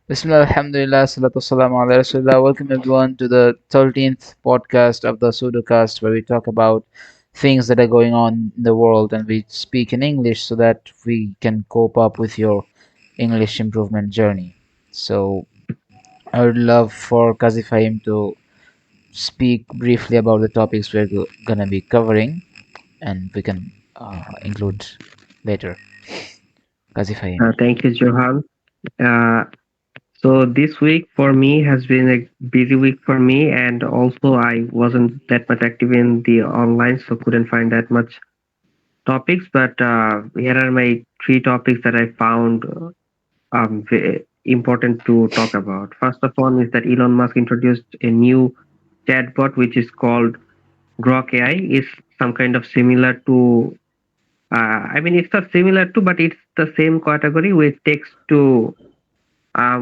Bismillah, alhamdulillah, salatu wassalamu ala rasulillah. Welcome everyone to the 13th podcast of the PseudoCast, where we talk about things that are going on in the world and we speak in English so that we can cope up with your English improvement journey. So, I would love for Kazi Fahim to speak briefly about the topics we're gonna be covering and we can include later. Kazi Fahim. Thank you, Johan. Uh, so this week for me has been a busy week for me, and also I wasn't that much active in the online, so couldn't find that much topics. But here are my three topics that I found important to talk about. First of all is that Elon Musk introduced a new chatbot which is called Grok AI. Is some kind of similar to I mean, it's not similar to, but it's the same category with text to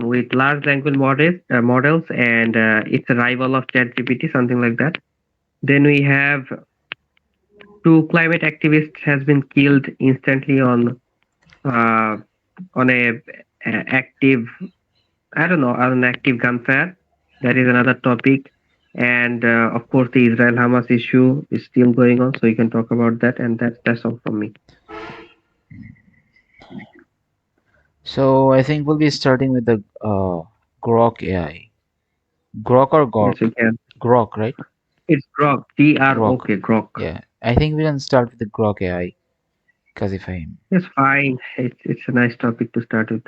with large language models, and it's a rival of ChatGPT, something like that. Then we have two climate activists has been killed instantly uh, on a active, I don't know, on an active gunfire. That is another topic, and of course the Israel Hamas issue is still going on, so you can talk about that, and that's all from me. So I think we'll be starting with the Grok AI. Grok or Yes, Gork? we can. Grok, right? It's Grok, Grok. Grok. Yeah. I think we can start with the Grok AI, Kazifahim. It's fine. It's a nice topic to start with.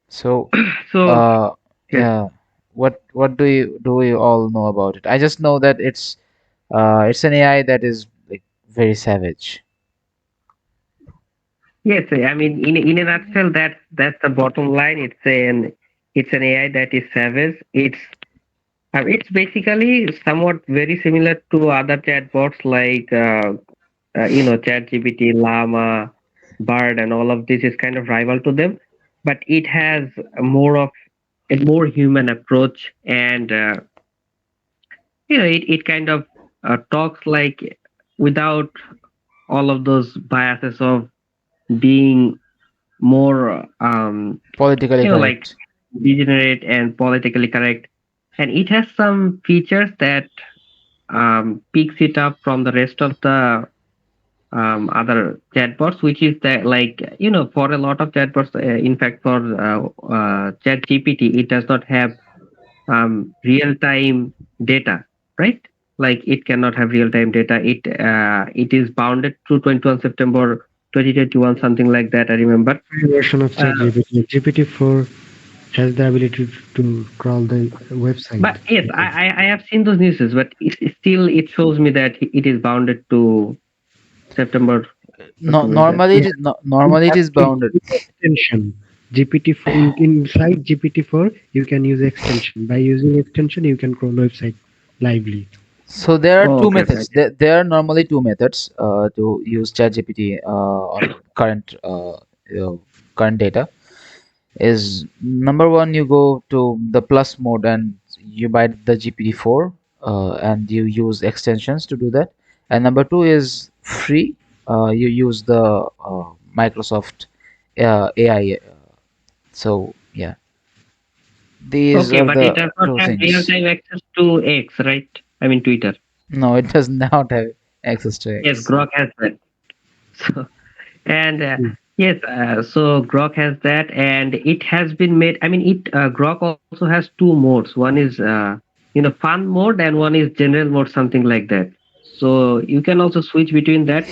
So, So uh, yes, yeah. What do you all know about it? I just know that it's an AI that is like very savage. yes. I mean, in a nutshell, that's the bottom line. It's an AI that is savage. It's basically somewhat very similar to other chatbots like ChatGPT, Llama, Bard, and all of this is kind of rival to them, but it has more of a more human approach, and it kind of talks like without all of those biases of being more Politically like correct. degenerate and politically correct, and it has some features that picks it up from the rest of the other chatbots, which is that, like, for a lot of chatbots, in fact for chat gpt, it does not have real time data, right? Like, it cannot have real time data. It is bounded to 21 September 2021, something like that, I remember. Free version of uh, ChatGPT. GPT-4 has the ability to crawl the website. But yes, I have seen those newses, but it shows me that it is bounded to September or No, something like that. normally it Yeah, is no, you normally it have is to bounded. use extension. GPT-4 inside GPT-4, you can use extension. By using extension, you can crawl website lively. So there are Oh, two okay, okay. methods. There are normally two methods to use ChatGPT on current data. Is number one, you go to the plus mode and you buy the GPT-4 and you use extensions to do that. And number two is free. You use the Microsoft AI. So yeah, these Okay, are but it the does not two have real things. time access to X, right? I mean Twitter. No, it does not have access to Yes, X. Grok has that. So, and Hmm. yes, so Grok has that, and it has been made. I mean, it Grok also has two modes. One is fun mode, and one is general mode, something like that. So you can also switch between that.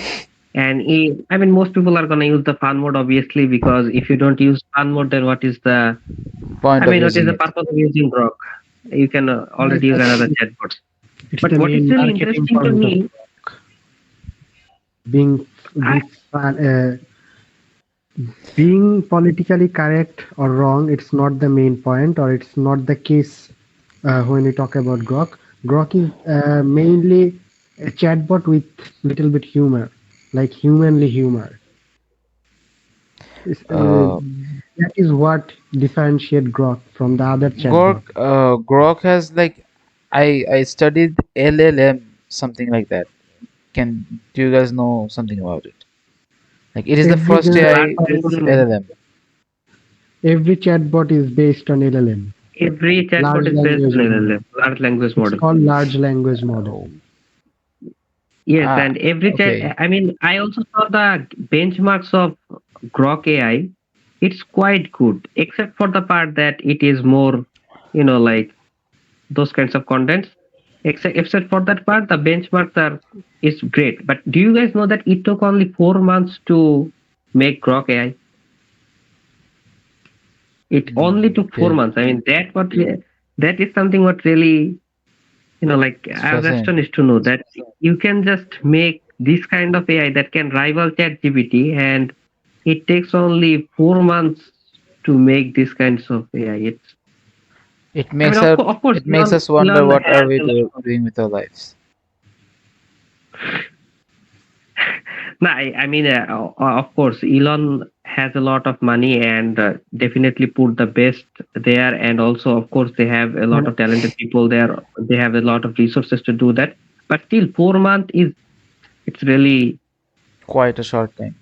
And I mean, most people are gonna use the fun mode, obviously, because if you don't use fun mode, then what is the Point I of mean, what is using the it. purpose of using Grok? You can Yeah, already use that's another it. chatbot. It's But the what is main really marketing interesting to point of me, being I being fun, being politically correct or wrong. It's not the main point, or it's not the case when we talk about Grok. Grok is mainly a chatbot with little bit humor, like humanly humor. Uh, That is what differentiate Grok from the other chatbot. Grok has like I studied LLM something like that. Can do you guys know something about it? Like it is the Every first the large AI with language model, LLM. Every chatbot is based on LLM, Every large chatbot is based language on model. LLM, large language It's model. called large language model. Oh, Yes, ah, and every okay. chat. I mean, I also saw the benchmarks of Grok AI. It's quite good, except for the part that it is more, like those kinds of contents. Except for that part, the benchmarks are is great. But do you guys know that it took only 4 months to make Grok AI? It only took four Okay, months. I mean, that is something what really, like it's I was fascinating. astonished to know that you can just make this kind of AI that can rival ChatGPT, and it takes only 4 months to make these kinds of AI. It I mean, makes us of course, it makes us wonder Elon what are has we a lot of. doing with our lives. No, I mean, of course, Elon has a lot of money and definitely put the best there. And also, of course, they have a lot And of talented people there. They have a lot of resources to do that. But still, 4 months is it's really Quite a short time.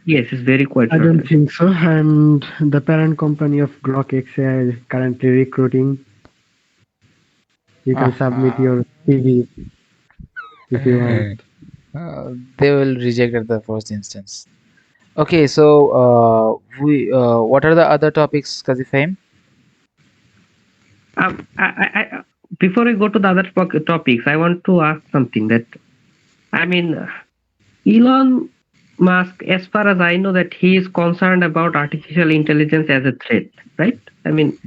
yes, it's very quite I short don't time. think so. And the parent company of Grok XAI is currently recruiting. You can submit Uh-huh. your CV if you want. They will reject at the first instance. Okay, so we what are the other topics, Kazifame? Before we go to the other topics, I want to ask something. That I mean, Elon Musk, as far as I know, that he is concerned about artificial intelligence as a threat, right? I mean,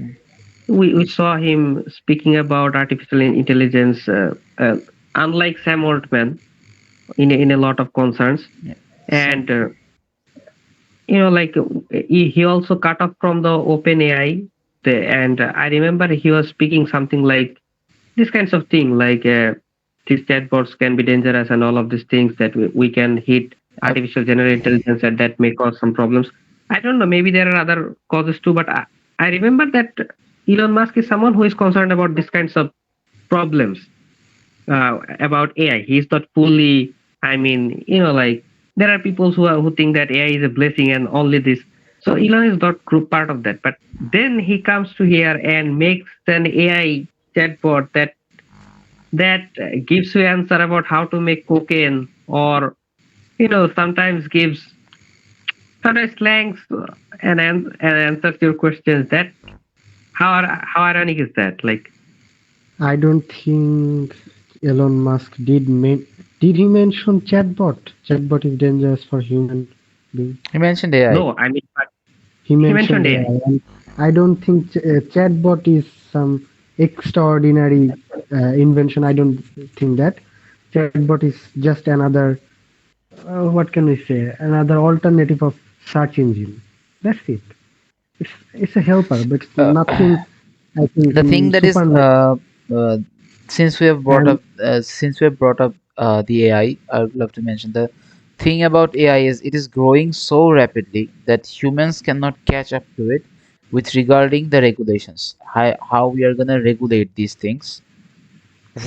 we saw him speaking about artificial intelligence, unlike Sam Altman, in a lot of concerns, Yeah, and same. like he also cut off from the open AI. And I remember he was speaking something like these kinds of thing, like these chatbots can be dangerous and all of these things that we can hit Uh, artificial general intelligence and that may cause some problems. I don't know, maybe there are other causes too, but I remember that Elon Musk is someone who is concerned about these kinds of problems about AI. He's not fully. I mean, like there are people who think that AI is a blessing and only this. So Elon is not group part of that. But then he comes to here and makes an AI chatbot that gives you answer about how to make cocaine, or sometimes slangs and answers your questions. That how ironic is that? Like, I don't think Elon Musk did he mention chatbot? Chatbot is dangerous for human being. you mentioned AI. no, I mean, but He he mentioned mentioned AI. AI, and I don't think chatbot is some extraordinary invention. I don't think that chatbot is just another what can we say? Another alternative of search engine. That's it. It's a helper, but it's Uh, nothing. I think the thing that is supernatural. uh, And since we have brought up the AI, I would love to mention the thing about AI is it is growing so rapidly that humans cannot catch up to it with regarding the regulations. How we are gonna regulate these things,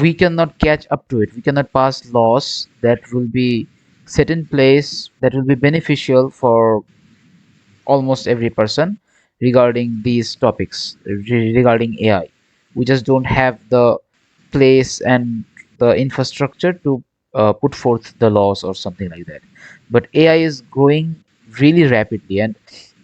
we cannot catch up to it. We cannot pass laws that will be set in place that will be beneficial for almost every person regarding these topics regarding AI. We just don't have the place and the infrastructure to put forth the laws or something like that. But AI is growing really rapidly, and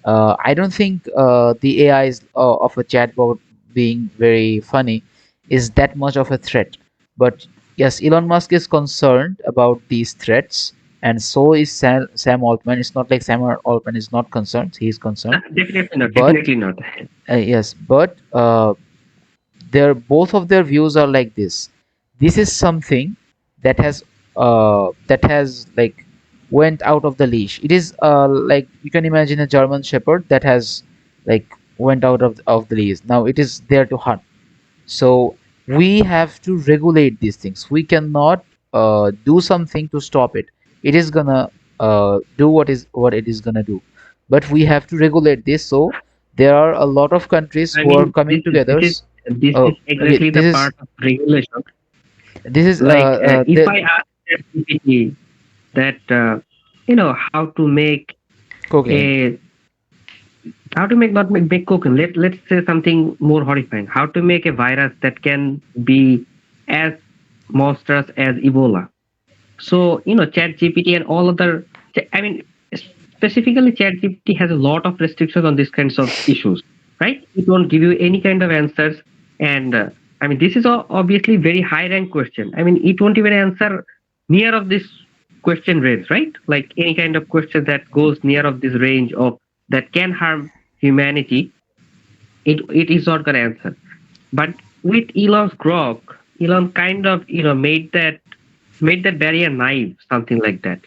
I don't think the AI is, of a chatbot being very funny is that much of a threat. But yes, Elon Musk is concerned about these threats, and so is Sam Altman. It's not like Sam Altman is not concerned; he is concerned. Definitely not. But Definitely not. yes, but their both of their views are like this. This is something that has like went out of the leash. It is like you can imagine a German Shepherd that has like went out of the leash. Now it is there to hunt. So we have to regulate these things. We cannot do something to stop it. It is gonna do what it is gonna do, but we have to regulate this. So there are a lot of countries I who are mean, coming together. this is Okay, exactly the this is part of regulation. this is Like, if I ask ChatGPT that how to make cocaine. a how to make not make cocaine. Let's say something more horrifying. How to make a virus that can be as monstrous as Ebola. So Chat GPT and all other. I mean, specifically, Chat GPT has a lot of restrictions on these kinds of issues, right? It won't give you any kind of answers, and I mean, this is obviously very high rank question. I mean, it won't even answer near of this question range, right? Like any kind of question that goes near of this range of that can harm humanity, it is not going to answer. But with Elon's Grok, Elon kind of made that barrier naive, something like that.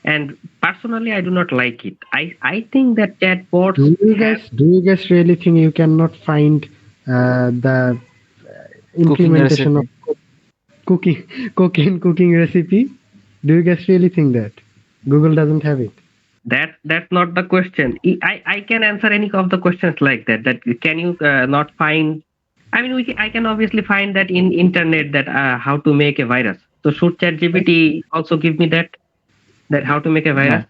And personally, I do not like it. I think that chatbots have Do you guys really think you cannot find the Cooking implementation of recipe. cooking cooking recipe? Do you guys really think that Google doesn't have it? that's not the question. I can answer any of the questions like that. That can you not find? I mean, I can obviously find that in internet that how to make a virus. So should ChatGPT also give me that how to make a virus?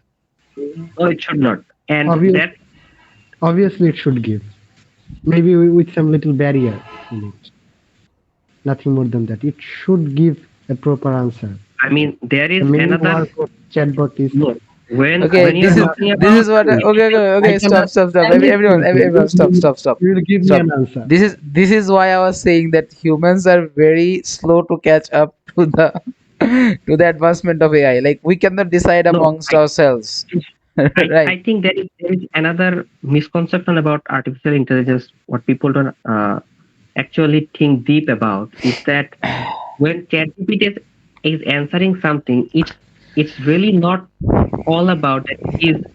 No. No, it should not. And Obvious, that obviously, it should give. Maybe with some little barrier in it. Nothing more than that. It should give a proper answer. I mean, there The is main another work of chatbot is look Okay, when you're this is talking this about is what. Okay, okay, I okay. Stop, cannot stop, stop. stand it Everyone, with you. everyone, stop, stop, stop, You will give me stop. an answer. This is why I was saying that humans are very slow to catch up to the to the advancement of AI. Like we cannot decide no, amongst ourselves, I right? think there is another misconception about artificial intelligence. What people don't actually think deep about is that when ChatGPT is answering something, it's really not all about that. It is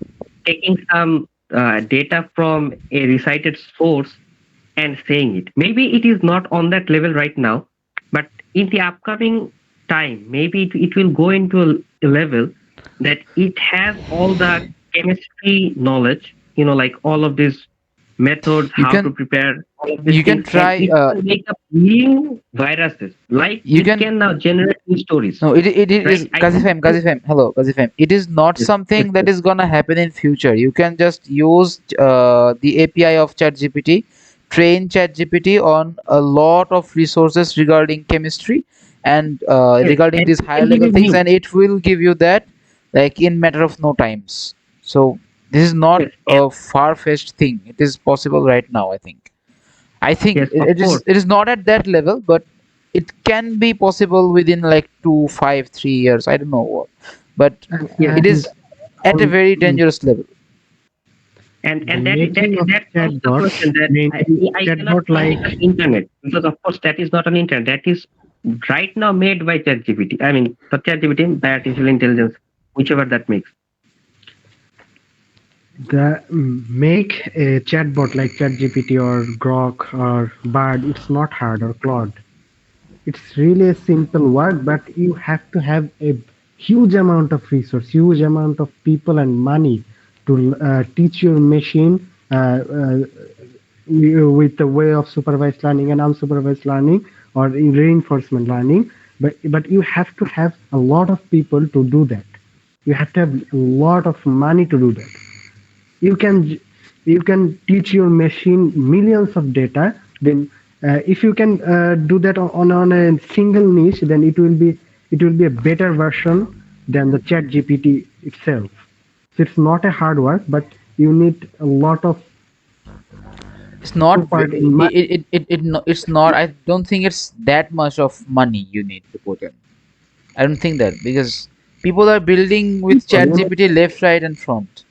taking some data from a recited source and saying it. Maybe it is not on that level right now, but in the upcoming time, maybe it will go into a level that it has all the chemistry knowledge, like all of these methods, You how to can prepare all of these you can things, and try. it can make up new viruses. Like You it can can now generate new stories, No, it is right? I think Kazifem, Kazifem. Hello, Kazifem. It is not yes, yes, something that yes, is gonna happen in future. You can just use the API of ChatGPT, train ChatGPT on a lot of resources regarding chemistry and yes, regarding and these it higher can give level you things, new, and it will give you that like in matter of no times. So this is not yes, and a far-fetched thing. It is possible right now, I think. I think yes, of course, it is not at that level, but it can be possible within like 2, 5, 3 years. I don't know what, but And, yes. it and is at a on very dangerous level. And the that making of that comes the chatbot, question that mainly I cannot chatbot call it like an internet because of course that is not an internet. That is right now made by ChatGPT. I mean, the ChatGPT by artificial intelligence, whichever that makes. the make a chatbot like ChatGPT or Grok or Bard. It's not hard or Claude. It's really a simple work, but you have to have a huge amount of resource, huge amount of people and money to teach your machine with the way of supervised learning and unsupervised learning or in reinforcement learning. But you have to have a lot of people to do that. You have to have a lot of money to do that. You can teach your machine millions of data. Then if you can do that on a single niche, then it will be a better version than the chat gpt itself. So it's not a hard work, but you need a lot of It's not. support in money. It's not. I don't think it's that much of money you need to put in. I don't think that because people are building with People, you ChatGPT left, right, and front.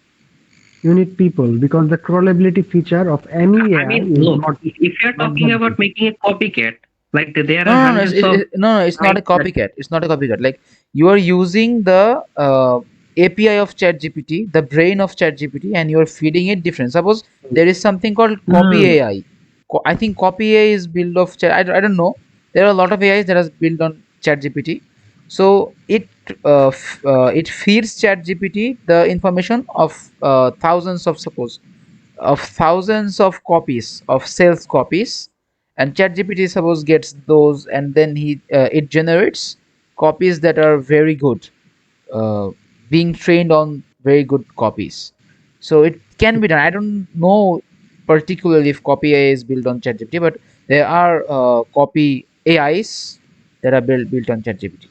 need people because the crawlability feature of any I AI mean, is look, not if you're not talking that about good. making a copycat, like there No, are no, no, hundreds of no, no, it's not a sites that copycat. It's not a copycat. Like you are using the API of ChatGPT, the brain of ChatGPT, and you are feeding it different. Suppose there is something called Copy mm, AI. I think Copy AI is built of Chat. I don't know. There are a lot of AIs that are built on ChatGPT. So it feeds ChatGPT the information of thousands of copies of sales copies, and ChatGPT suppose gets those, and then it generates copies that are very good, uh, being trained on very good copies. So it can be done. I don't know particularly if copy AI is built on ChatGPT, but there are copy AIs that are built on ChatGPT.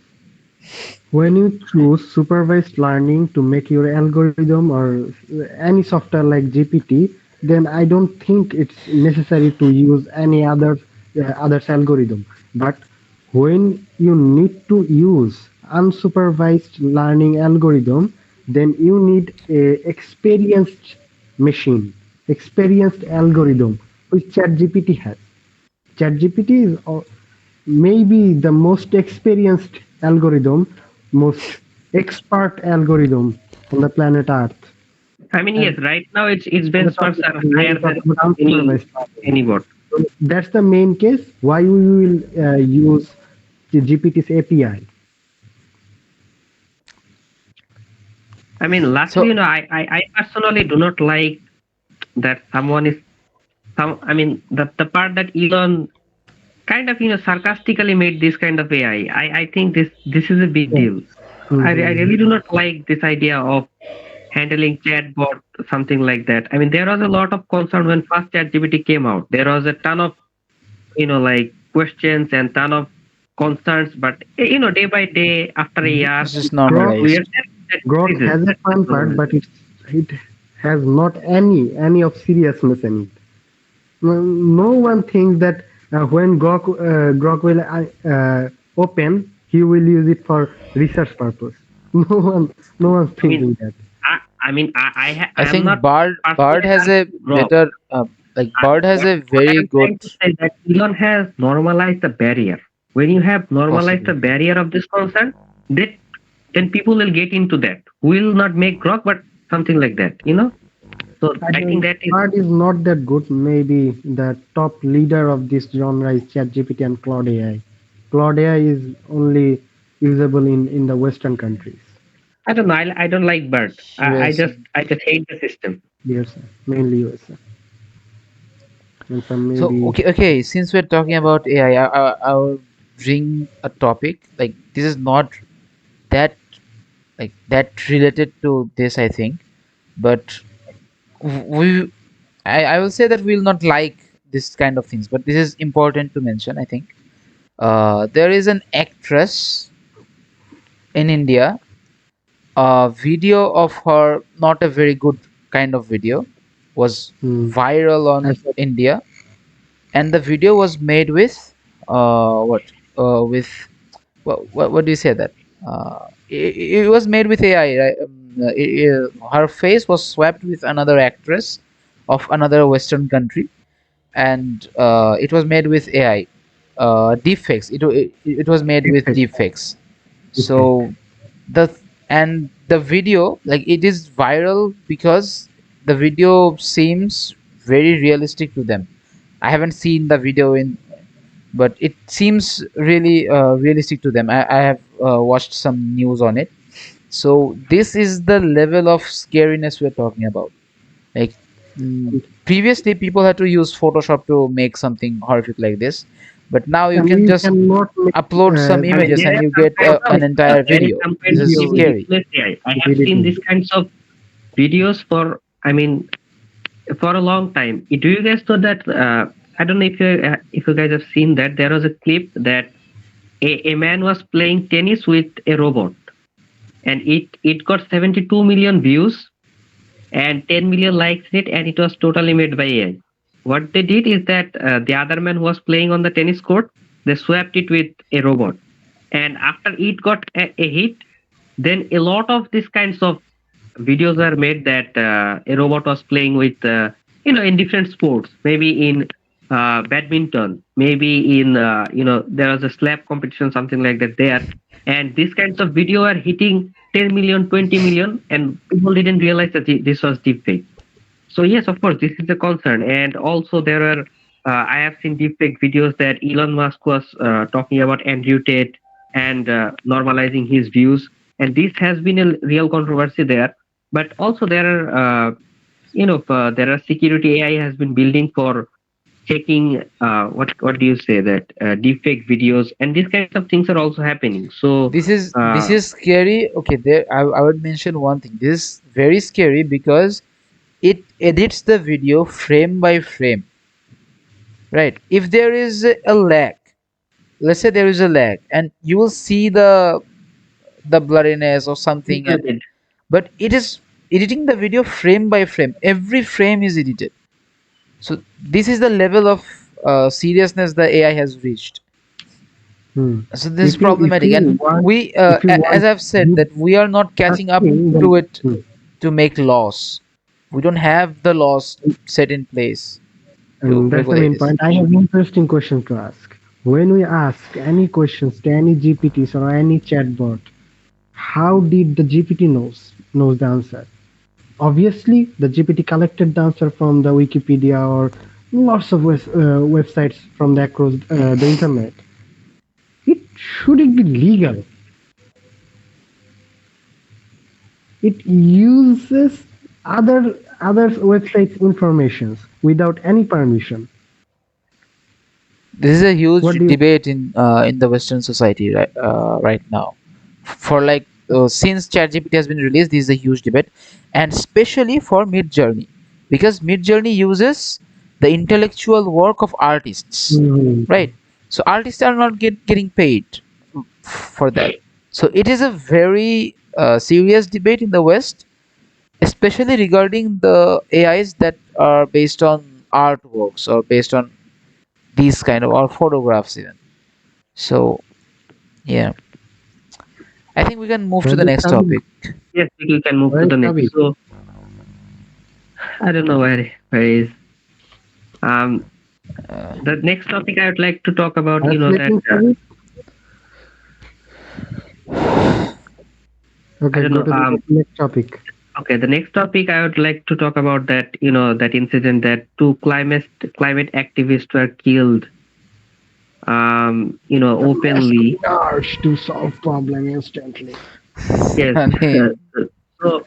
When you choose supervised learning to make your algorithm or any software like GPT, then I don't think it's necessary to use any other's algorithm. But when you need to use unsupervised learning algorithm, then you need a experienced machine, experienced algorithm, which ChatGPT has. ChatGPT is maybe the most experienced algorithm, most expert algorithm on the planet Earth. I mean, yes, And right now its when benchmarks are we higher talk than about any unsupervised learning, any bot. so that's the main case why we will use the GPT's API. I mean, lastly, So I personally do not like that someone is some. I mean, the part that Elon kind of sarcastically made this kind of AI. I think this is a big Yeah. deal. I Mhm. really do not like this idea of handling chatbot, something like that. I mean, there was a lot of concern when first ChatGPT came out. There was a ton of like questions and ton of concerns, but day by day, after a year, it's just Grok we are normalized. that Grok increases. has a fun part, but it has not any of seriousness in it. No one thinks that when Grok will open, he will use it for research purpose. No one, no one's I mean, thinking that. I I am think not Bard personally has a targeting Grok. better like Bard has What a I very am good trying to say that Elon has normalized the barrier. When you have normalized the possible. barrier of this concern, that then people will get into that. Will not make Grok, but something like that. So I I think don't. that is. Bard is not that good. Maybe the top leader of this genre is ChatGPT and Claude AI. Claude AI is only usable in the Western countries. I don't know. I don't like Bird. US. I just hate the system. Yes, mainly USA and some So maybe. okay, since we're talking about AI, I'll bring a topic like this is not that that related to this, I think, but we I will say that we'll not like this kind of things, but this is important to mention, I think. There is an actress in India. A video of her, not a very good kind of video, was Hmm, viral I on said India, and the video was made with what with what do you say that it was made with AI, right? Her face was swapped with another actress of another Western country, and it was made with AI deepfakes. It was made with effect, deepfakes. effect. So the and the video, like, it is viral because the video seems very realistic to them. I haven't seen the video in, but it seems really realistic to them. I have watched some news on it. So this is the level of scariness we're talking about. Like, previously people had to use Photoshop to make something horrific like this, but now you And can we just cannot make upload some I mean, images and you get an entire there is video. some kind This of is video with scary. ridiculous AI. I have seen editing. these kinds of videos for. I mean, for a long time. Do you guys know that? I don't know if you guys have seen that. There was a clip that a man was playing tennis with a robot, and it got 72 million views and 10 million likes in it, and it was totally made by AI. What they did is that the other man who was playing on the tennis court, they swapped it with a robot, and after it got a hit, then a lot of these kinds of videos are made that a robot was playing with in different sports, maybe in badminton, maybe in there was a slap competition, something like that there, and these kinds of video are hitting 10 million, 20 million, and people didn't realize that this was deepfake. So yes, of course, this is a concern, and also there are. I have seen deepfake videos that Elon Musk was talking about Andrew Tate and normalizing his views, and this has been a real controversy there. But also there are, there are security AI has been building for checking what do you say that deepfake videos and these kinds of things are also happening. So This uh, is scary. Okay, there I would mention one thing. This is very scary because it edits the video frame by frame, right? If there is a lag, let's say there is a lag, and you will see the blurriness or something, and Muted. but it is editing the video frame by frame. Every frame is edited. So this is the level of seriousness the AI has reached. Hmm. So this is If problematic, you and want we, if you as want I've said, good that we are not catching up casting, then to it hmm. to make laws. We don't have the laws set in place to And that's the regulate main this. point. I have interesting question to ask. When we ask any questions to any GPTs or any chatbot, how did the GPT knows the answer? Obviously, the GPT collected the answer from the Wikipedia or lots of websites from the across the internet. Should it be legal? It uses other websites informations without any permission. This is a huge What do you debate in the Western society right now. For like since ChatGPT has been released, this is a huge debate, and especially for Mid Journey, because Mid Journey uses the intellectual work of artists, think? right? So artists are not getting paid for that. So it is a very serious debate in the West, especially regarding the AIs that are based on artworks or based on these kind of or photographs even. So yeah, I think we can move to Well, the next topic. Yes, we can move to well, the next. Kavi, So I don't know where is um Uh, the next topic I would like to talk about. are you That sleeping, Kavi? I Okay, don't go know. to the next topic. Okay, the next topic I would like to talk about that that incident that two climate activists were killed The mass openly. urge to solve problem instantly. Yes. I mean, So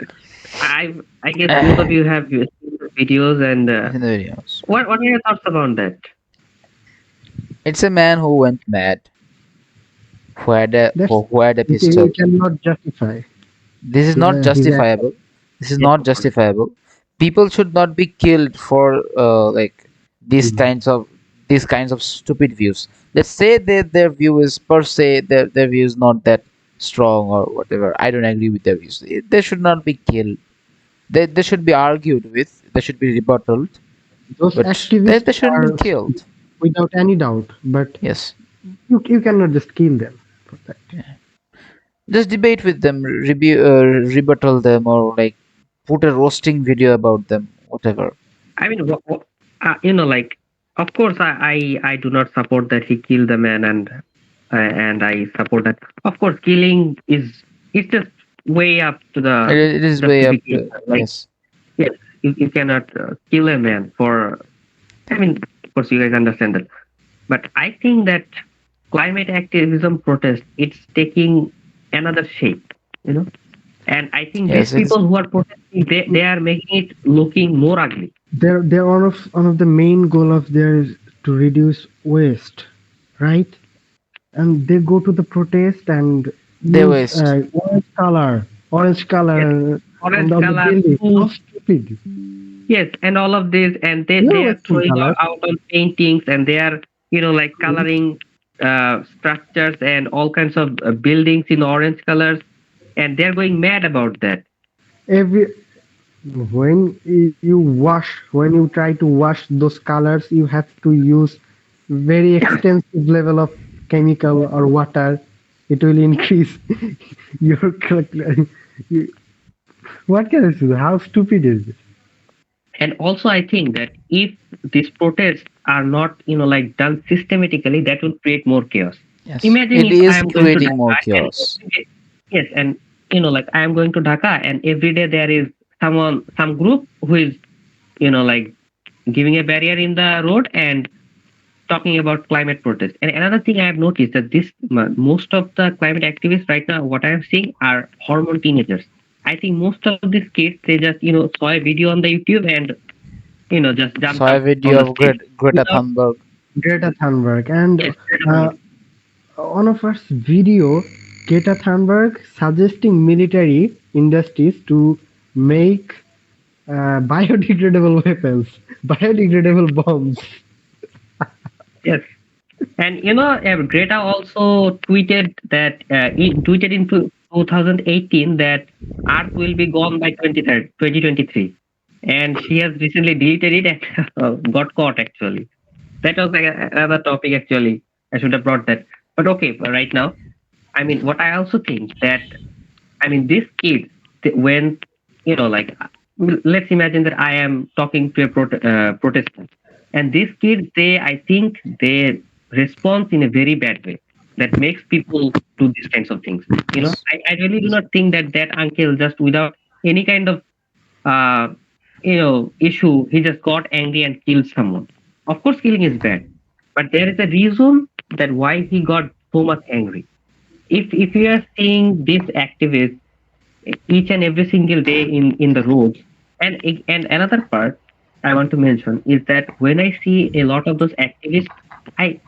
I guess both of I've you have seen the videos, and seen the videos. what are your thoughts about that? It's a man who went mad, That's who had a you pistol. cannot justify This is not his action. justifiable. This is Yes, not of course. justifiable. People should not be killed for like these Mm. kinds of these kinds of stupid views. Let's say that their view is per se their view is not that strong or whatever. I don't agree with their views. They should not be killed. They should be argued with. They should be rebutted, Those but activists they shouldn't be are killed. without any doubt, but Yes, you cannot just kill them for that. just debate with them, rebuttal them, or like put a roasting video about them, whatever. I mean, like, of course, I do not support that he killed the man, and I support that. Of course, killing is it's just way up to the It is way up justification. to Like, yes. yes, you cannot kill a man for. I mean, of course, you guys understand that. But I think that climate activism protest it's taking another shape, you know. And I think these Yes, it's people who are protesting, they are making it looking more ugly. They're one of the main goal of theirs to reduce waste, right? And they go to the protest and they use waste. orange Yes, color on orange the color, building. How food, stupid! yes, and all of this, and they You're are wasting throwing color. out on paintings, and they are like coloring structures and all kinds of buildings in orange colors, and they're going mad about that. Every when you try to wash those colors, you have to use very extensive level of chemical or water. It will increase your. You- What can I do? How stupid is it? And also, I think that if these protests are not like done systematically, that will create more chaos. Yes, Imagine it if I is am going to creating more Dhaka and chaos. yes, and like I am going to Dhaka, and every day there is some group who is like giving a barrier in the road and talking about climate protest. And another thing I have noticed that most of the climate activists right now, what I am seeing are hormone teenagers. I think most of these kids they just saw a video on the YouTube and just jumped Saw a up on video the of stage Greta without Thunberg. Greta Thunberg and yes, uh, one of us video, Greta Thunberg suggesting military industries to make biodegradable weapons, biodegradable bombs. Yes. And Greta also tweeted that tweeted in 2018 that Earth will be gone by 2023, and she has recently deleted it and got caught. Actually, that was like another topic. Actually, I should have brought that. But okay, but right now, I mean, what I also think that these kids, when like let's imagine that I am talking to a protestant, and these kids, I think they respond in a very bad way that makes people do these kinds of things. Yes. I really do not think that uncle just without any kind of uh, issue, he just got angry and killed someone. Of course, killing is bad, but there is a reason that why he got so much angry. If you are seeing these activists each and every single day in the roads. And another part I want to mention is that when I see a lot of those activists, I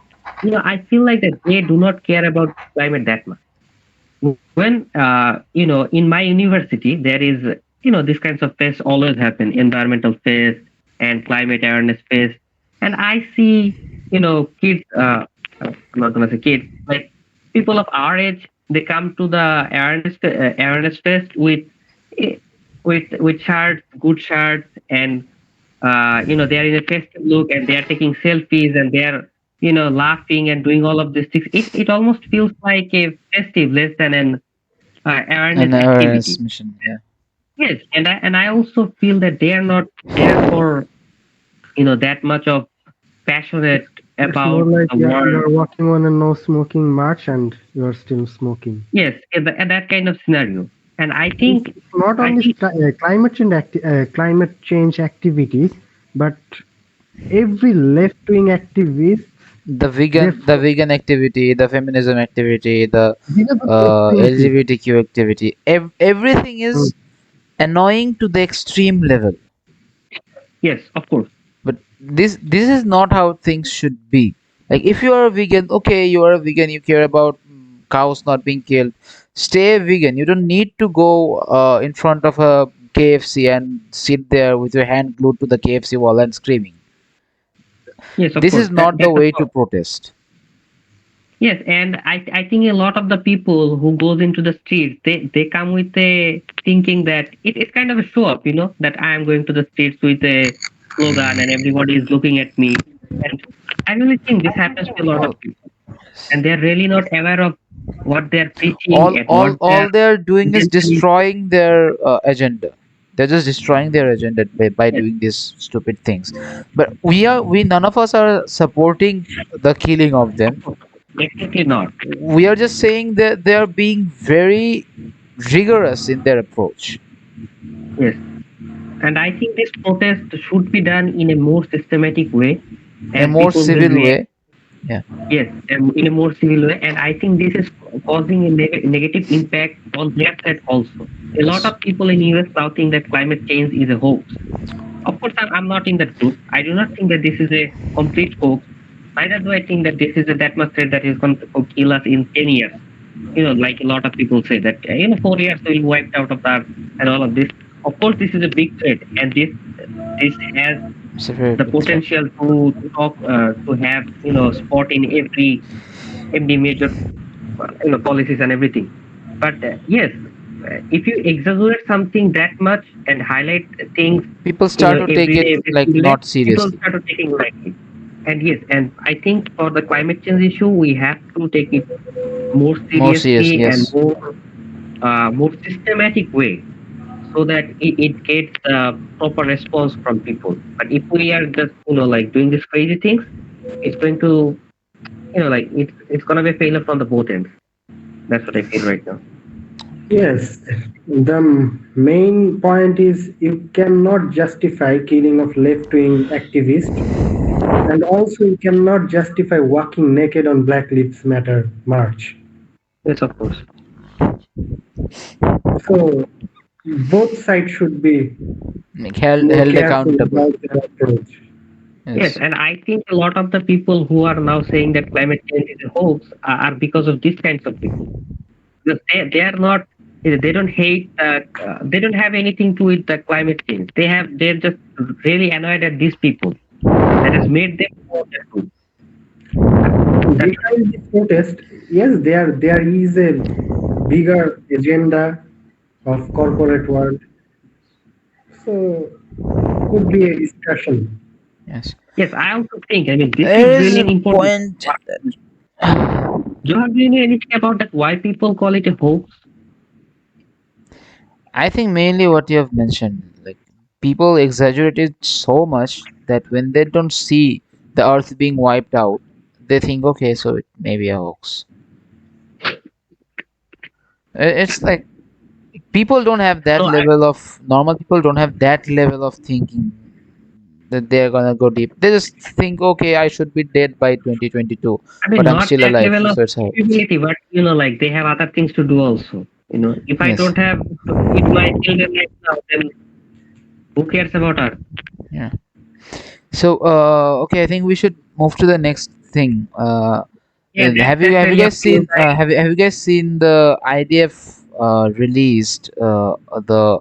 I feel like that they do not care about climate that much. When in my university there is these kinds of fests always happen, environmental fest and climate awareness fest, and I see kids. I'm not gonna say kids, like people of our age, they come to the awareness fest with eh, shirts, good shirts, and they are in a festive look and they are taking selfies and they are laughing and doing all of these things. It almost feels like a festive less than an An awareness awareness activity. mission. Yeah. Yes, and I also feel that they are not there for that much of passionate It's more about like the world. you're walking on a no smoking march and you're still smoking. Yes, in that kind of scenario. And It's not I only think climate change activities, but every left wing activist, they The vegan activity, the feminism activity, the these are the same things. LGBTQ activity, everything Mm. is annoying to the extreme level. yes, of course. But this is not how things should be. Like if you are a vegan, okay, you are a vegan, you care about cows not being killed, stay vegan. You don't need to go in front of a KFC and sit there with your hand glued to the KFC wall and screaming. Yes, of This course. is not the That's of way to course. protest. Yes, and I think a lot of the people who goes into the streets, they come with a thinking that it's kind of a show up, that I am going to the streets with a slogan and everybody is looking at me. And I really think this happens to a lot of all people, and they're really not aware of what they're preaching and what they're all they're doing is intentionally. destroying their agenda. They're just destroying their agenda by Yes, doing these stupid things. But we none of us are supporting the killing of them. definitely not. We are just saying that they are being very rigorous in their approach, Yes, and I think this protest should be done in a more systematic way, in a and more people will civil react. way. Yeah. Yes, in a more civil way, and I think this is causing a negative impact on their side also. A lot Yes. of people in US now think that climate change is a hoax. Of course, I'm not in that group. I do not think that this is a complete hoax. Neither do I think that this is a that much threat that is going to kill us in 10 years. Like a lot of people say that 4 years we'll be wiped out of the earth and all of this. Of course, this is a big threat, and this has It's a very the big threat. potential to talk to have spot in every major policies and everything. But yes, if you exaggerate something that much and highlight things People start to take every it day, every like single day, not people seriously. start taking lightly. And yes, and I think for the climate change issue, we have to take it more More seriously, seriously and yes. more systematic way, so that it gets proper response from people. But if we are just like doing these crazy things, it's going to like it's gonna be a failure from the both ends. That's what I feel right now. Yes, the main point is you cannot justify killing of left-wing activists, and also you cannot justify walking naked on Black Lives Matter march. Yes, of course. So both sides should be Like more held careful accountable. about their approach. Yes, Yes. and I think a lot of the people who are now saying that climate change is a hoax are because of these kinds of people. Because they are not. They don't hate. They don't have anything to with the climate change. They're just really annoyed at these people that has made them more than that's Behind this protest, yes, there is a bigger agenda of corporate world, so could be a discussion. Yes, yes. I also think. I mean, this there is is really a an important. point in that. Do you know anything about that? Why people call it a hoax? I think mainly what you have mentioned, like people exaggerate it so much that when they don't see the Earth being wiped out, they think, okay, so it may be a hoax. It's like people don't have that No, level of normal people don't have that level of thinking that they're gonna go deep. They just think, okay, I should be dead by 2022, I mean, but I'm not still that alive, level of so it's a hoax. capability, but like they have other things to do also. If I Yes, don't have to feed my children right now, then who cares about Earth? yeah. So, okay, I think we should move to the next thing. Yeah, that's Have you really up guys to you seen guys. have you guys seen the IDF released the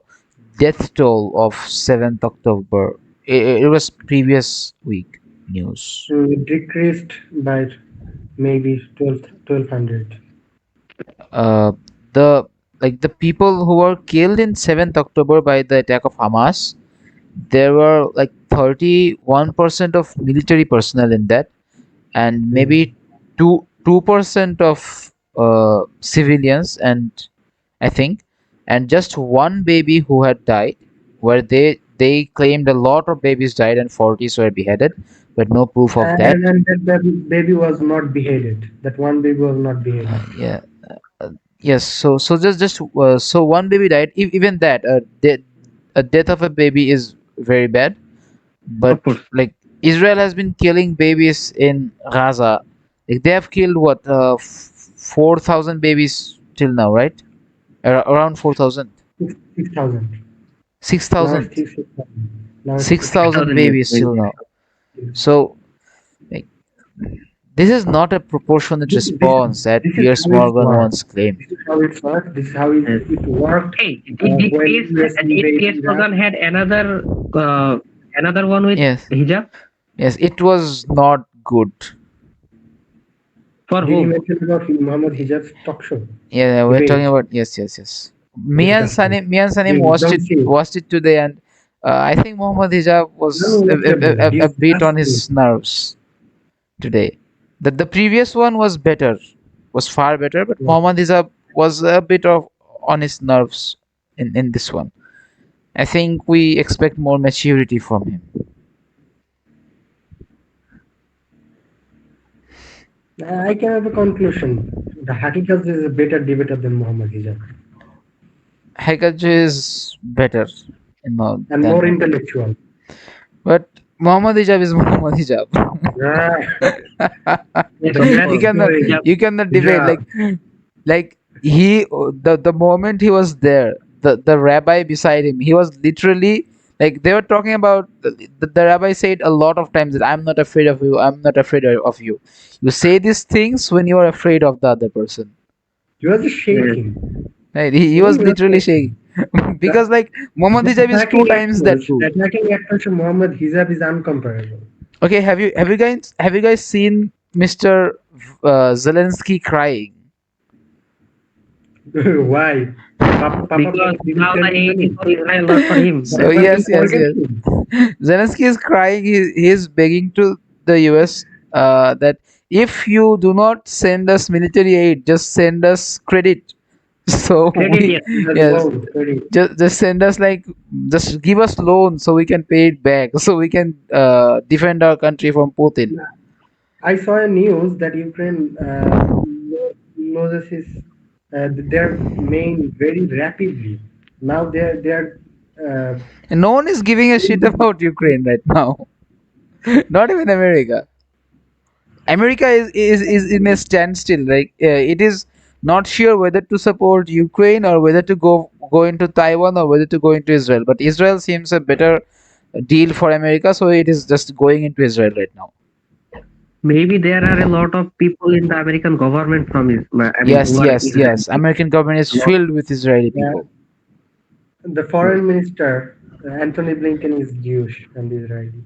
death toll of 7th October? It was previous week news. Decreased by maybe 1200. Uh, the the people who were killed in 7th October by the attack of Hamas, there were like 31% of military personnel in that, and maybe Hmm. 2% of civilians, and I think, and just one baby who had died, where they claimed a lot of babies died and 40s were beheaded, but no proof of that. And that baby was not beheaded. That one baby was not beheaded. Yeah. Yes. So so one baby died. Even that a death of a baby is very bad. But Of course. like Israel has been killing babies in Gaza. Like they have killed what 4,000 babies till now, right? Around 4,000. 6,000. Now it's 6,000. 6,000. Now it's 6,000 6,000 years. babies Maybe. till now. So like, this is not a proportionate This, this, response that this is Piers how it Morgan works. once claimed. This is how it works. This is how Yes. it worked Hey, when US Did invaded PS Iraq. Morgan had another one with Yes, hijab yes, it was not good. for Did you whom? mention about Muhammad Hijab's talk show Yeah, we're talking debate? about yes. Disgusting. Me and Sanim Please don't say it. watched it today, and I think Muhammad Hijab was Unwatchable. a bit on Disgusting. his nerves today. The previous one was better, was far better, but Yeah. Muhammad Hijab was a bit of on his nerves in this one. I think we expect more maturity from him. I can have a conclusion. The Hakikat is a better debater than Muhammad Hijab Haikaj is better, and than more Muhammad. intellectual. But Muhammad Hijab is Muhammad Hijab. Yeah. Yes, of That's course. the Hijab. You cannot debate Hijab. like the moment he was there, the rabbi beside him, he was literally like they were talking about the rabbi said a lot of times that I'm not afraid of you, I'm not afraid of you. You say these things when you are afraid of the other person. You are just Yes. shaking. Right, he You was are literally shaking. shaking because like Muhammad The Hijab is two times that too. attacking approach of Muhammad Hijab is uncomparable. Okay, have you guys seen Mr. Zelensky crying? Why? Papa Because didn't now the send him hate is money. for Israel, not for him. So That's Papa why. didn't forget yes. him. Zelensky is crying. He is begging to the US that if you do not send us military aid, just send us credit. So Credit, we yes. That's yes, low. Very. just send us like just give us loan so we can pay it back so we can defend our country from Putin. I saw a news that Ukraine loses their main very rapidly. Now they're uh, And no one is giving a shit about Ukraine right now. Not even America. America is in a standstill. Like it is not sure whether to support Ukraine or whether to go into Taiwan or whether to go into Israel. But Israel seems a better deal for America, so it is just going into Israel right now. Maybe there are a lot of people in the American government from I mean, Yes, who are yes, Israeli yes. people. American government is A lot. filled with Israeli Yeah, people. the foreign minister Anthony Blinken is Jewish and Israeli.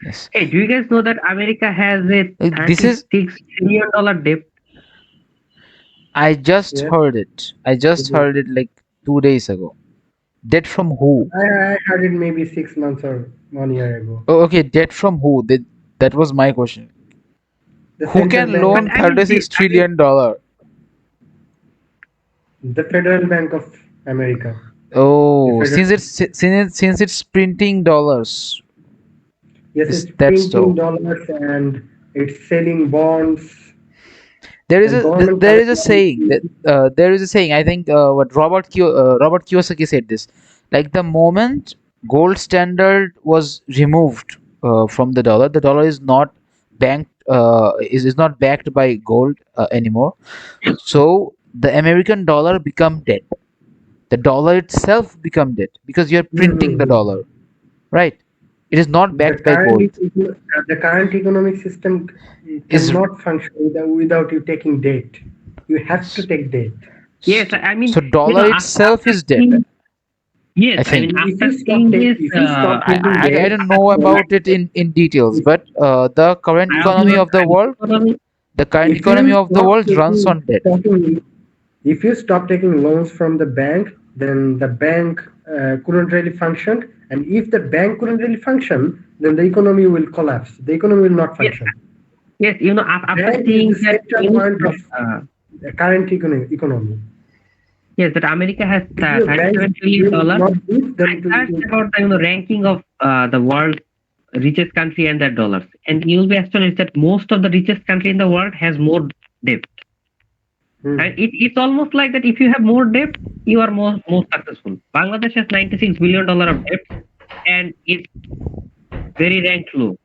Yes. Hey, do you guys know that America has a This is, $36 trillion debt? I just Yes, heard it. I it just is. heard it like 2 days ago. Debt from who? I heard it maybe 6 months or 1 year ago. Oh, okay, debt from who? That was my question. The Who central can bank But of loan I mean, see, 36 I mean, trillion dollar? the Federal Bank of America. The Oh, federal since it's printing dollars. Yes, This it's that's printing so. dollars and it's selling bonds There is and a government there is collects a money. saying that there is a saying. I think what Robert Kiyosaki said this. Like the moment gold standard was removed from the dollar is not is not backed by gold anymore. So the American dollar become dead. The dollar itself become dead because you're printing the Mhm. dollar, right? It is not The backed by current gold. the current economic system Is cannot function without you taking debt. You have to Yes. take debt. yes, So, I mean, so dollar itself after is dead, seeing, yes, I I mean, think. after seeing this, If you stop taking I debt, don't know about it in details, if, but the current I also economy not, of the I'm world, economy. the current if economy you of the stop world runs on debt. if you stop taking loans from the bank, then the bank couldn't really function. And if the bank couldn't really function, then the economy will collapse. The economy will not Yes, function. yes, after Bank is seeing the that central news, point of uh, the current economy. yes, that America has If your bank is $37 trillion, not good, then I searched about the ranking of the world's richest country and their dollars, and you'll be astonished that most of the richest country in the world has more debt. And hmm. it's almost like that if you have more debt, you are more successful. Bangladesh has $96 billion of debt, and it's very ranked low.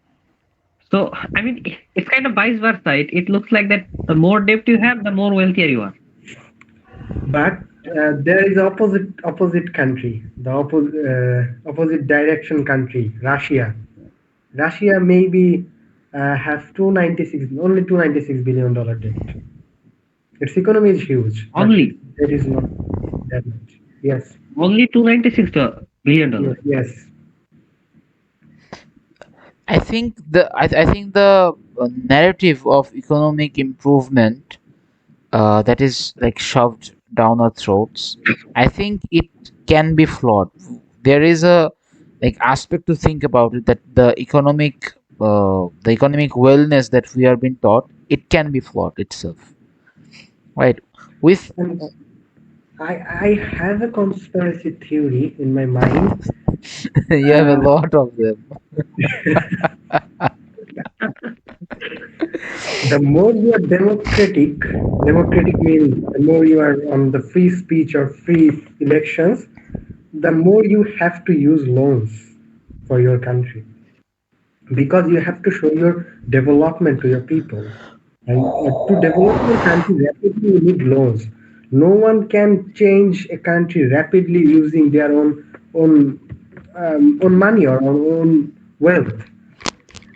So I mean, it's kind of vice versa. It looks like that the more debt you have, the more wealthier you are. But there is opposite country, the opposite direction country, Russia. Russia maybe have 296 only $296 billion debt. Its economy is huge, but its Only debt is not that much. Yes, only $296 billion. yes. I think the narrative of economic improvement that is like shoved down our throats. I think it can be flawed. There is a like aspect to think about it that the economic wellness that we are being taught, it can be flawed itself, right? With And I have a conspiracy theory in my mind. you have a Uh, lot of them. the more you are democratic means the more you are on the free speech or free elections, the more you have to use loans for your country because you have to show your development to your people. And to develop your country rapidly, you need loans. No one can change a country rapidly using their own money or own wealth.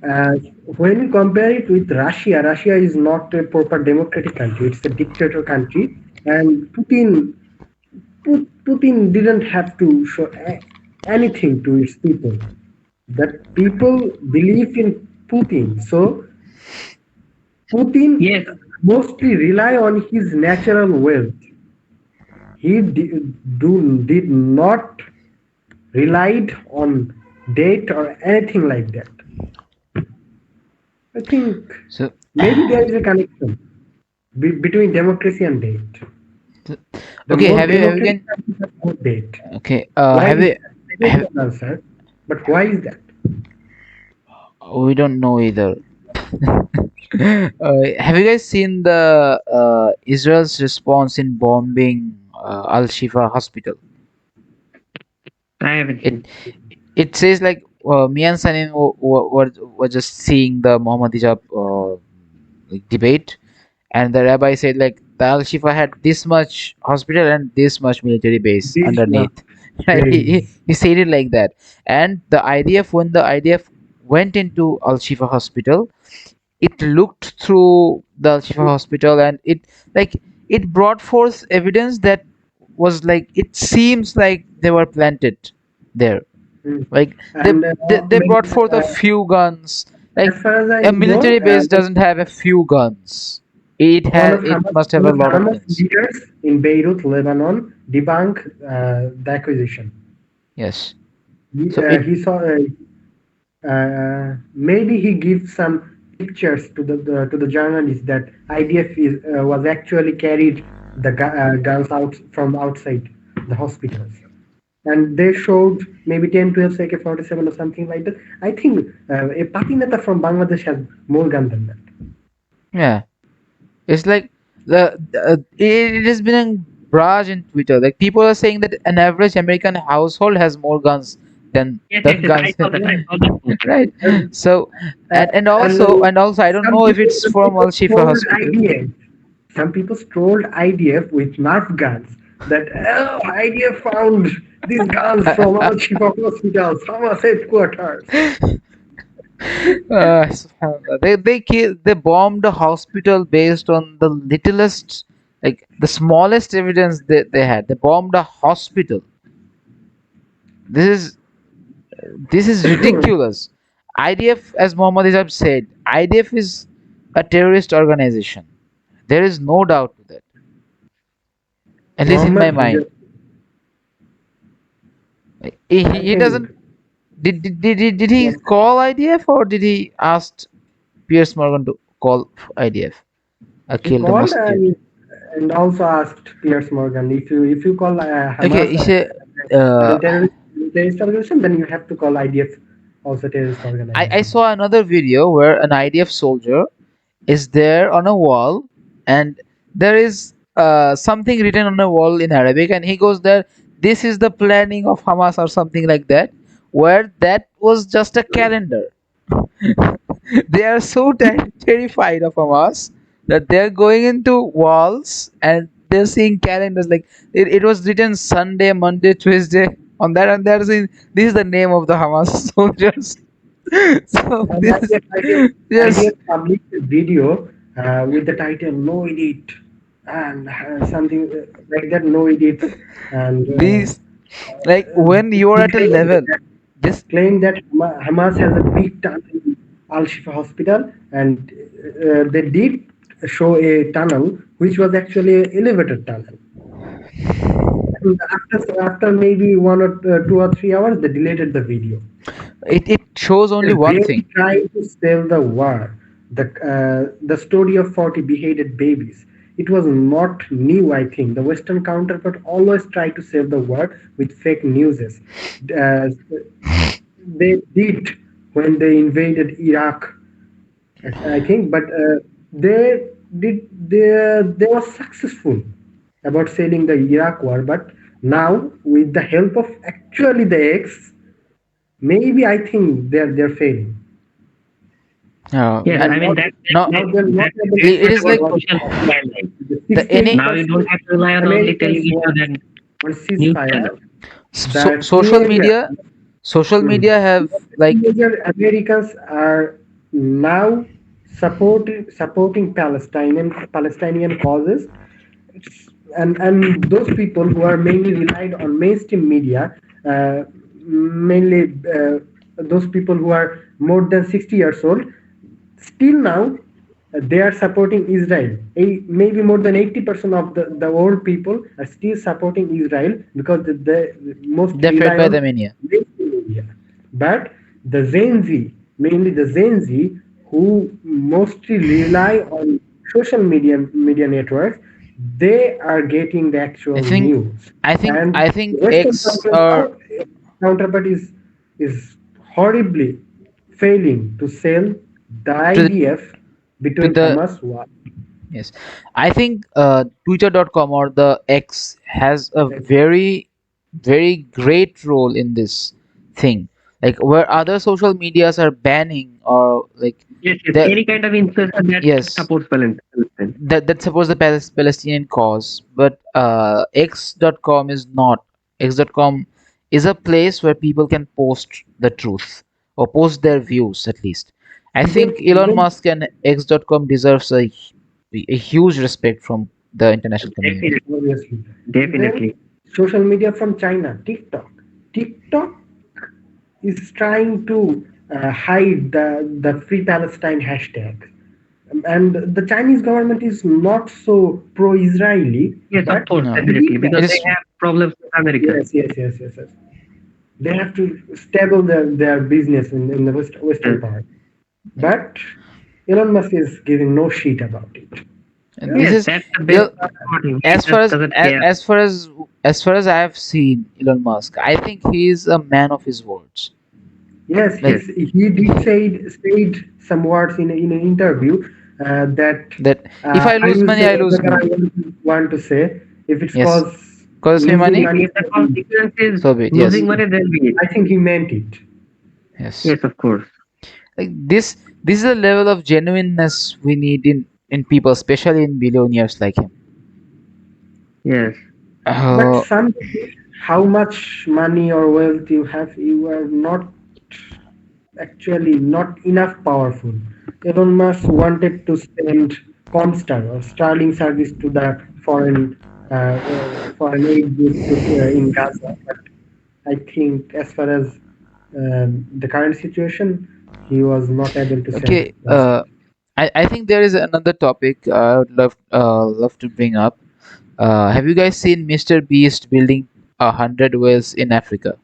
Uh, when you compare it with Russia, Russia is not a proper democratic country. It's a dictator country, and Putin didn't have to show anything to its people. That people believe in Putin, so Putin Yes, mostly rely on his natural wealth. Did not relied on date or anything like that. I think So, maybe there is a connection between democracy and date. The okay, more have you democratic can countries have more date. okay Why have is you that? I don't have know the answer, but why is that? we don't know either. Have you guys seen the Israel's response in bombing Al-Shifa hospital? I haven't It seen. it says like me and Sanin were just seeing the Muhammad Hijab like debate, and the rabbi said like the Al-Shifa had this much hospital and this much military base This much underneath. Right? base. He said it like that. And the IDF, when the IDF went into Al-Shifa hospital, it looked through the Al-Shifa hospital, and like it brought forth evidence that was like, it seems like they were planted there. Mm. Like And they brought forth a few guns. as Like far as I a know, military base doesn't have a few guns. It must have One a of lot of Hamas guns. leaders in Beirut, Lebanon, debunked the accusation. Yes. He, So uh, it he saw maybe he gives some pictures to the journalist that IDF was actually carried the guns out from outside the hospitals, and they showed maybe 10, 12 AK-47 or something like that. I think a party neta from Bangladesh has more gun than that. yeah. It's like it has been a barrage in Twitter. Like people are saying that an average American household has more guns than Yes, the yes, yes. I guns, saw that. I saw that post. right? And, So and and also I don't some know if people it's some from people Al Shifa trolled Hospital. IDF. Some people trolled IDF with Nerf guns. That IDF found these guns from Al-Shifa Hospital, Hamas headquarters. Subhanallah. They bombed a hospital based on the littlest, like the smallest evidence they had. They bombed a hospital. This is this is ridiculous. IDF, as Muhammad Izab said, IDF is a terrorist organization. There is no doubt to that, at least in my Muhammad, mind. I He think, doesn't. Did he call IDF, or did he ask Pierce Morgan to call IDF? he Kill the called masjid. and also asked Piers Morgan, if you call Okay, Hamas he said. as a Uh, terrorist organization, then you have to call IDF also terrorist I organization. saw another video where an IDF soldier is there on a wall, and there is something written on a wall in Arabic, and he goes there. This is the planning of Hamas or something like that, where that was just a calendar. They are so terrified of Hamas that they're going into walls and they're seeing calendars, like it was written Sunday, Monday, Tuesday on that, and they're saying this is the name of the Hamas soldiers. So And this is yes, IDF published a video with the title "No Edit" and something like that. No edits, and these, like when you're he at a level, this claimed that Hamas has a big tunnel in Al-Shifa hospital, and they did show a tunnel which was actually an elevator tunnel. And after maybe 2 or 3 hours, they deleted the video. it shows only They're one really thing. trying to sell the war. The story of 40 beheaded babies. It was not new, I think. The Western counterpart always try to sell the war with fake newses. Uh, they did when they invaded Iraq, I think, but they were successful about selling the Iraq war. But now, with the help of actually the X, maybe I think they're failing. Yes, And I mean now Now they're not able to that's it what is sell like about what social media. Like, the the any 68% now you don't have to rely on only Americans television and want news ceasefire. channels. The teenager, social hmm, media have like teenager Americans are now supporting Palestinian causes. And those people who are mainly relied on mainstream media, mainly those people who are more than 60 years old, still now they are supporting Israel. Maybe more than 80% of the old people are still supporting Israel because they mostly they're fed rely by the on mania. mainstream media. But the Gen Z, mainly the Gen Z, who mostly rely on social media networks, they are getting the I actual think news. I And think Western X or counterpart is horribly failing to sell the to the IDF to between the Hamas war. yes, I think Twitter.com or the X has a very great role in this thing. Like where other social medias are banning, or like Yes, yes. that, Any kind of influencer that yes, supports Palestine. that supports the Palestinian cause, but X.com is not. X.com is a place where people can post the truth, or post their views at least. I think Elon Even Musk and X.com deserves a huge respect from the international community. Definitely, obviously, even definitely. social media from China, TikTok is trying to hide the Free Palestine hashtag. And the Chinese government is not so pro-Israeli, Yes, of but course, No, they definitely, did because it that. they is have problems with America. Yes. They have to stable their business in the Yes, western part. But Elon Musk is giving no shit about it. and Yeah. this yes, is that's the best Il- part about him. He as far just as doesn't care. as far as I have seen Elon Musk. I think he is a man of his words. Yes, Like he did said some words in an interview that that, if I I lose will money, say I lose whatever I money. want to say. If it's Yes, cause cause me losing money, money, If the consequence is so be it. losing Yes, money, then be it. I think he meant it. yes. Yes, of course. Like this is a level of genuineness we need in people, especially in billionaires like him. Yes, But Uh, some how much money or wealth you have, you are not actually not enough powerful. Elon Musk wanted to send Comstar or Starlink service to the foreign aid group in Gaza. But I think as far as the current situation, he was not able to send okay. those. I think there is another topic I would love to bring up. Have you guys seen Mr. Beast building 100 wells in Africa?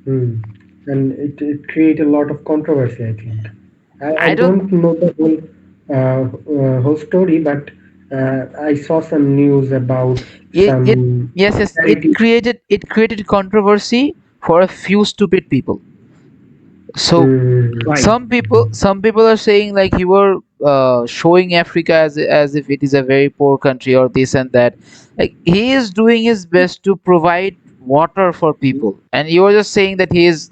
Hmm. And it created a lot of controversy, I think. I I don't. don't know the whole story, but I saw some news about It some yes, yes. charity. It created controversy for a few stupid people. So Hmm. right. some people are saying like you were showing Africa as if it is a very poor country or this and that. Like he is doing his best to provide water for people, and you are just saying that he is,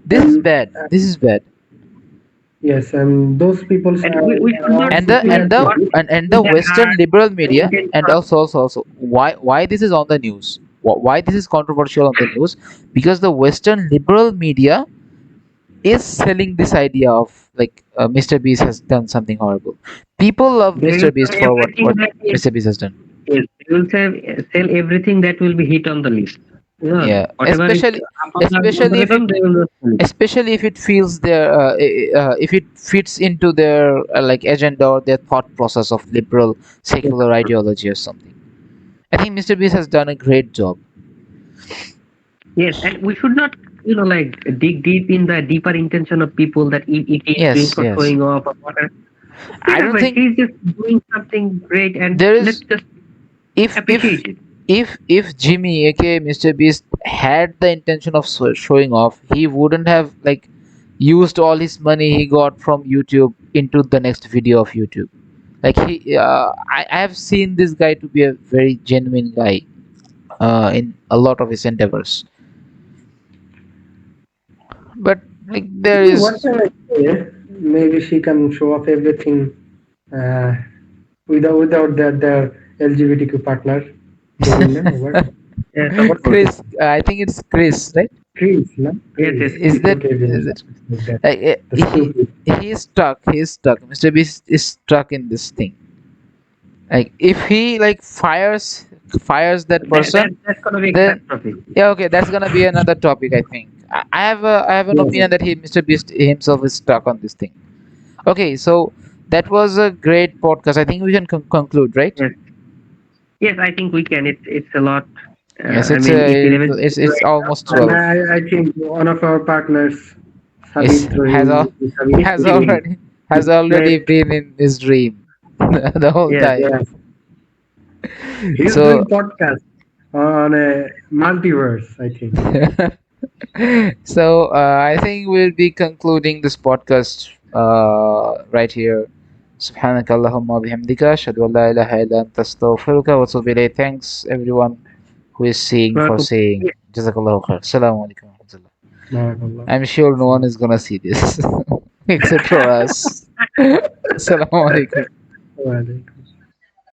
this is And bad, this is bad. yes, and those people And we should are not and also the do and scared the what to. and with the that Western heart liberal and media, and intention. also why this is on the news, why this is controversial on the news, because the Western liberal media is selling this idea of like Mr. Beast has done something horrible. People love They will Mr. Beast sell for everything what that is, Mr. Beast has done. yes, they will sell everything that will be hit on the list. Yeah, Yeah, whatever is up on the especially if it algorithm, they will just sell it. especially if it feels their if it fits into their like agenda or their thought process of liberal Yes, secular ideology or something. I think Mr. Beast has done a great job. yes, and we should not, like dig deep in the deeper intention of people that it is doing Yes, for yes. showing off or whatever. I don't Whatever, think he's just doing something great, and there let's is, just if appreciate it. Jimmy, aka Mr. Beast, had the intention of showing off, he wouldn't have like used all his money he got from YouTube into the next video of YouTube. Like I have seen this guy to be a very genuine guy in a lot of his endeavors. But like there What is, can I say? Maybe she can show off everything uh, without their LGBTQ partner joining them. Or what? Yes, of What's course. it? Chris. I think it's Chris, right? Chris, no? Yes, Chris. yes. Is that Don't even is it, like that. like The stupid. he is stuck? He is stuck. Mr. Beast is stuck in this thing. Like if he like fires that person, That's gonna be a then catastrophe. yeah, okay, that's gonna be another topic. I think I have an Yes. opinion that he Mr. Beast himself is stuck on this thing. Okay, so that was a great podcast. I think we can conclude, right? Yes, yes. I think we can. It's a lot. Yes, I mean, it's 11 it's right almost And 12. I think one of our partners, Is has Savitri, has already slept. been in his dream the whole Yes, time. Yes. He's So doing podcast on a multiverse, I think. so I think we'll be concluding this podcast right here. سبحانك اللهم وبحمدك أشهد أن لا إله إلا أنت أستغفرك وأتوب إليك. Thanks everyone who is seeing for welcome. saying. جزاك الله خير. السلام عليكم ورحمة الله. Barakallah. I'm sure no one is gonna see this except for us. السلام عليكم. Wa alaikum